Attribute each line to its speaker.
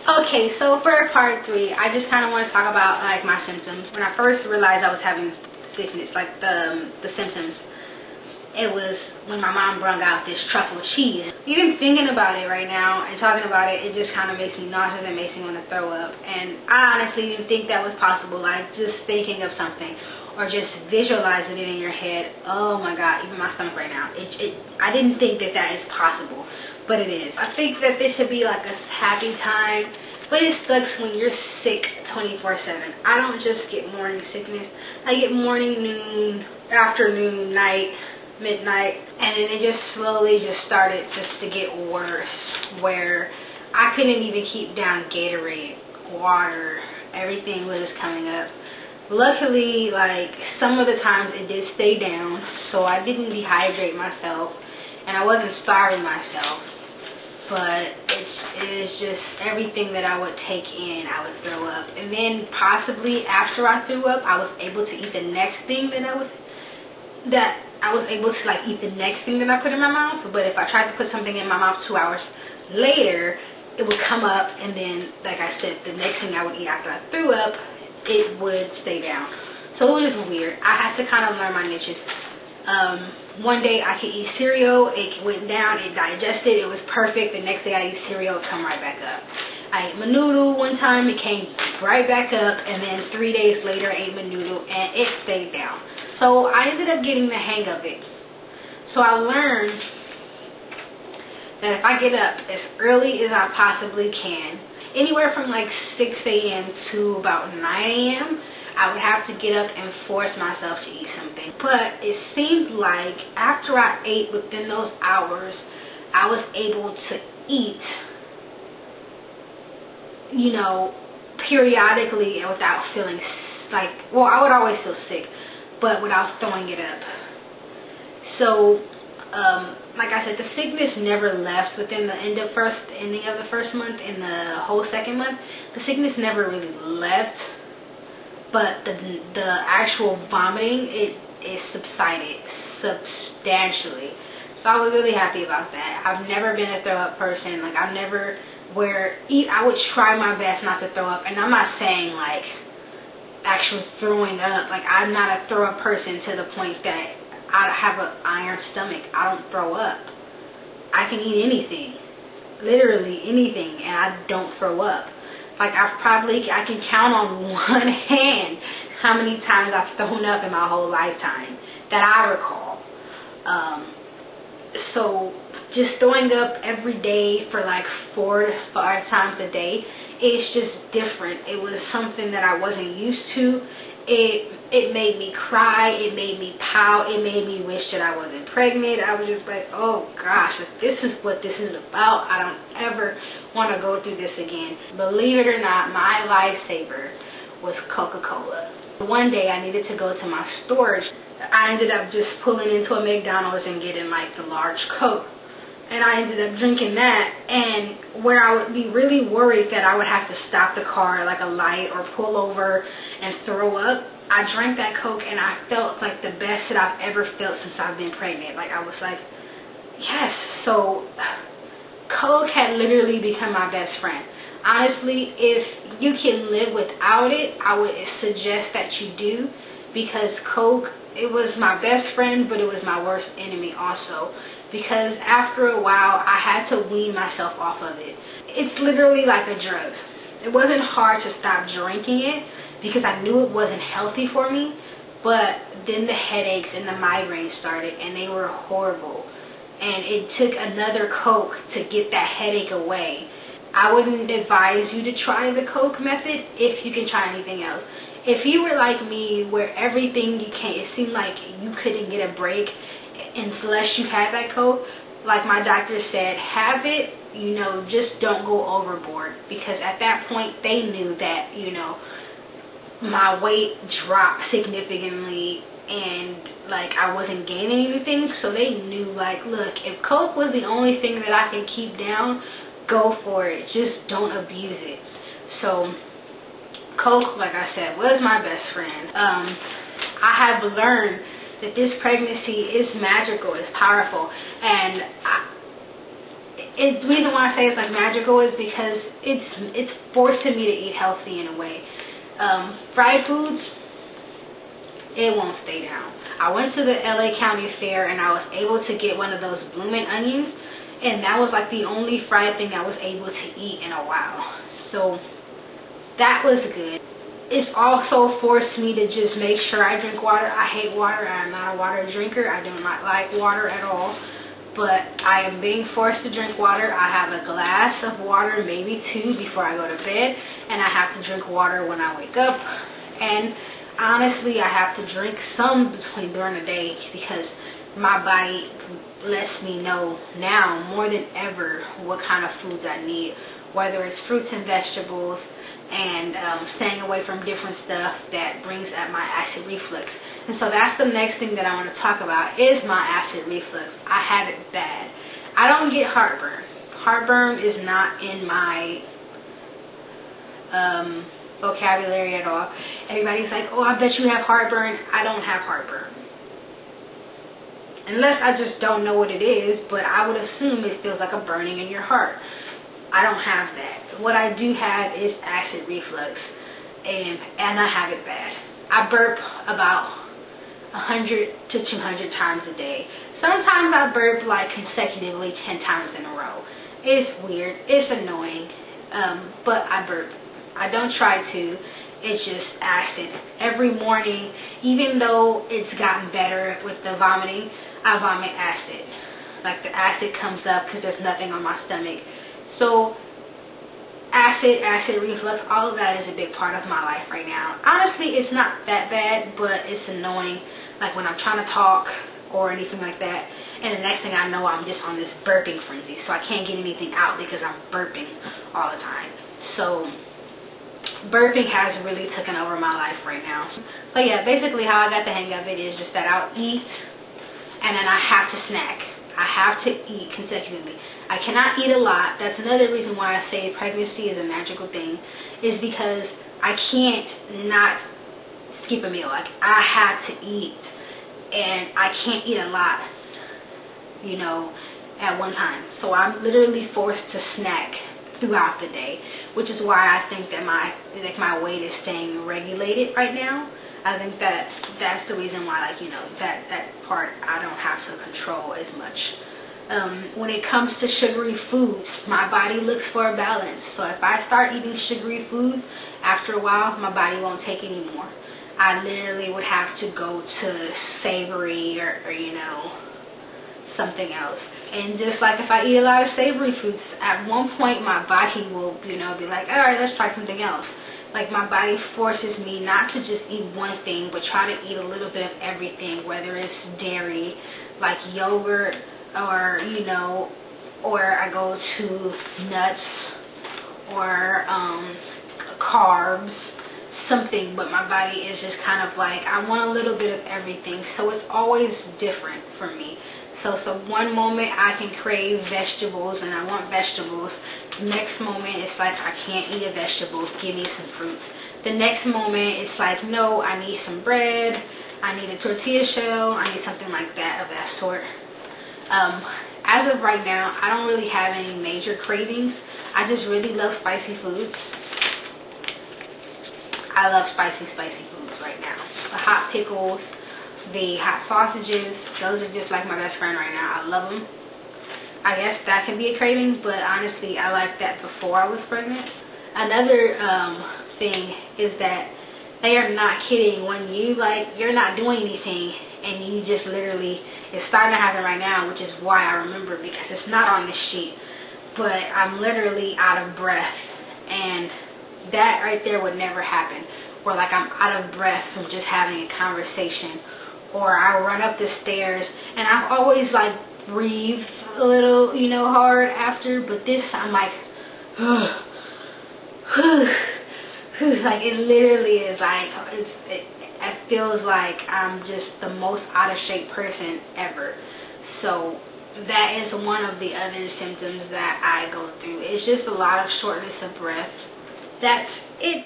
Speaker 1: Okay, so for part 3, I just kind of want to talk about like my symptoms. When I first realized I was having sickness, like the symptoms, it was when my mom brung out this truffle cheese. Even thinking about it right now and talking about it, it just kind of makes me nauseous and makes me want to throw up. And I honestly didn't think that was possible. Like just thinking of something or just visualizing it in your head. Oh my God, even my stomach right now. I didn't think that is possible. But it is. I think that this should be like a happy time, but it sucks when you're sick 24/7. I don't just get morning sickness. I get morning, noon, afternoon, night, midnight, and then it just slowly just started just to get worse, where I couldn't even keep down Gatorade, water, everything was just coming up. Luckily, like some of the times it did stay down, so I didn't dehydrate myself, and I wasn't starving myself. But it is just everything that I would take in, I would throw up. And then possibly after I threw up, I was able to eat the next thing that I was able to like eat the next thing that I put in my mouth. But if I tried to put something in my mouth 2 hours later, it would come up, and then like I said, the next thing I would eat after I threw up, it would stay down. So it was weird. I had to kind of learn my niches. One day I could eat cereal, it went down, it digested, it was perfect. The next day I eat cereal, it come right back up. I ate Menudo one time, it came right back up, and then 3 days later I ate Menudo and it stayed down. So I ended up getting the hang of it. So I learned that if I get up as early as I possibly can, anywhere from like 6 a.m. to about 9 a.m., I would have to get up and force myself to eat something. But it seemed like after I ate within those hours, I was able to eat, you know, periodically and without feeling like, well, I would always feel sick, but without throwing it up. So, like I said, the sickness never left within the ending of the first month and the whole second month. The sickness never really left. But the actual vomiting, it subsided substantially. So I was really happy about that. I've never been a throw up person. Like I would try my best not to throw up. And I'm not saying like actually throwing up. Like I'm not a throw up person to the point that I have an iron stomach. I don't throw up. I can eat anything, literally anything, and I don't throw up. Like I can count on one hand how many times I've thrown up in my whole lifetime that I recall. So just throwing up every day for like 4 to 5 times a day, it's just different. It was something that I wasn't used to. It made me cry. It made me pout. It made me wish that I wasn't pregnant. I was just like, oh gosh, if this is what this is about, I don't ever want to go through this again. Believe it or not, my lifesaver was Coca-Cola. One day I needed to go to my storage. I ended up just pulling into a McDonald's and getting like the large Coke. And I ended up drinking that, and where I would be really worried that I would have to stop the car at like a light or pull over and throw up, I drank that Coke and I felt like the best that I've ever felt since I've been pregnant. Like I was like, yes. So Coke had literally become my best friend. Honestly, if you can live without it, I would suggest that you do, because Coke, it was my best friend, but it was my worst enemy also, because after a while, I had to wean myself off of it. It's literally like a drug. It wasn't hard to stop drinking it because I knew it wasn't healthy for me, but then the headaches and the migraines started, and they were horrible. And it took another Coke to get that headache away. I wouldn't advise you to try the Coke method if you can try anything else. If you were like me, where everything it seemed like you couldn't get a break unless you had that Coke, like my doctor said, have it, just don't go overboard. Because at that point, they knew that, my weight dropped significantly and like I wasn't gaining anything, so they knew like, look, if Coke was the only thing that I can keep down, go for it, just don't abuse it. So Coke, like I said, was my best friend. I have learned that this pregnancy is magical, it's powerful, and the reason why I say it's like magical is because it's forcing me to eat healthy in a way. Fried foods, it won't stay down. I went to the LA County Fair and I was able to get one of those blooming onions, and that was like the only fried thing I was able to eat in a while. So that was good. It's also forced me to just make sure I drink water. I hate water. I'm not a water drinker. I do not like water at all. But I am being forced to drink water. I have a glass of water, maybe 2, before I go to bed. And I have to drink water when I wake up. And honestly, I have to drink some during the day because my body lets me know now more than ever what kind of foods I need, whether it's fruits and vegetables, and staying away from different stuff that brings up my acid reflux. And so that's the next thing that I want to talk about is my acid reflux. I have it bad. I don't get heartburn. Heartburn is not in my vocabulary at all. Everybody's like, oh, I bet you have heartburn. I don't have heartburn. Unless I just don't know what it is, but I would assume it feels like a burning in your heart. I don't have that. What I do have is acid reflux, and I have it bad. I burp about 100 to 200 times a day. Sometimes I burp like consecutively 10 times in a row. It's weird. It's annoying, but I burp. I don't try to. It's just acid. Every morning, even though it's gotten better with the vomiting, I vomit acid. Like the acid comes up because there's nothing on my stomach. So acid reflux, all of that is a big part of my life right now. Honestly, it's not that bad, but it's annoying. Like when I'm trying to talk or anything like that, and the next thing I know, I'm just on this burping frenzy. So I can't get anything out because I'm burping all the time. So burping has really taken over my life right now. So yeah, basically how I got the hang of it is just that I'll eat and then I have to snack. I have to eat consecutively. I cannot eat a lot. That's another reason why I say pregnancy is a magical thing, is because I can't not skip a meal. Like I have to eat, and I can't eat a lot, you know, at one time. So I'm literally forced to snack throughout the day, which is why I think that my weight is staying regulated right now. I think that's the reason why, like, you know, that part I don't have to control as much. When it comes to sugary foods, my body looks for a balance. So if I start eating sugary foods, after a while, my body won't take it anymore. I literally would have to go to savory or you know, something else. And just like if I eat a lot of savory foods, at one point my body will, you know, be like, all right, let's try something else. Like my body forces me not to just eat one thing, but try to eat a little bit of everything, whether it's dairy, like yogurt, or, you know, or I go to nuts or carbs, something, but my body is just kind of like, I want a little bit of everything, so it's always different for me. So one moment I can crave vegetables and I want vegetables. The next moment it's like, I can't eat a vegetable, give me some fruits. The next moment it's like, no, I need some bread, I need a tortilla shell, I need something like that, of that sort. As of right now, I don't really have any major cravings. I just really love spicy foods. I love spicy foods right now. The hot pickles, the hot sausages, those are just like my best friend right now. I love them. I guess that can be a craving, but honestly, I liked that before I was pregnant. Another thing is that they are not kidding when you're not doing anything and you just literally, it's starting to happen right now, which is why I remember, because it's not on the sheet, but I'm literally out of breath, and that right there would never happen, or like I'm out of breath from just having a conversation, or I run up the stairs, and I've always like breathed a little, you know, hard after, but this I'm like, like it literally is like, it feels like I'm just the most out of shape person ever. So that is one of the other symptoms that I go through. It's just a lot of shortness of breath. That's it.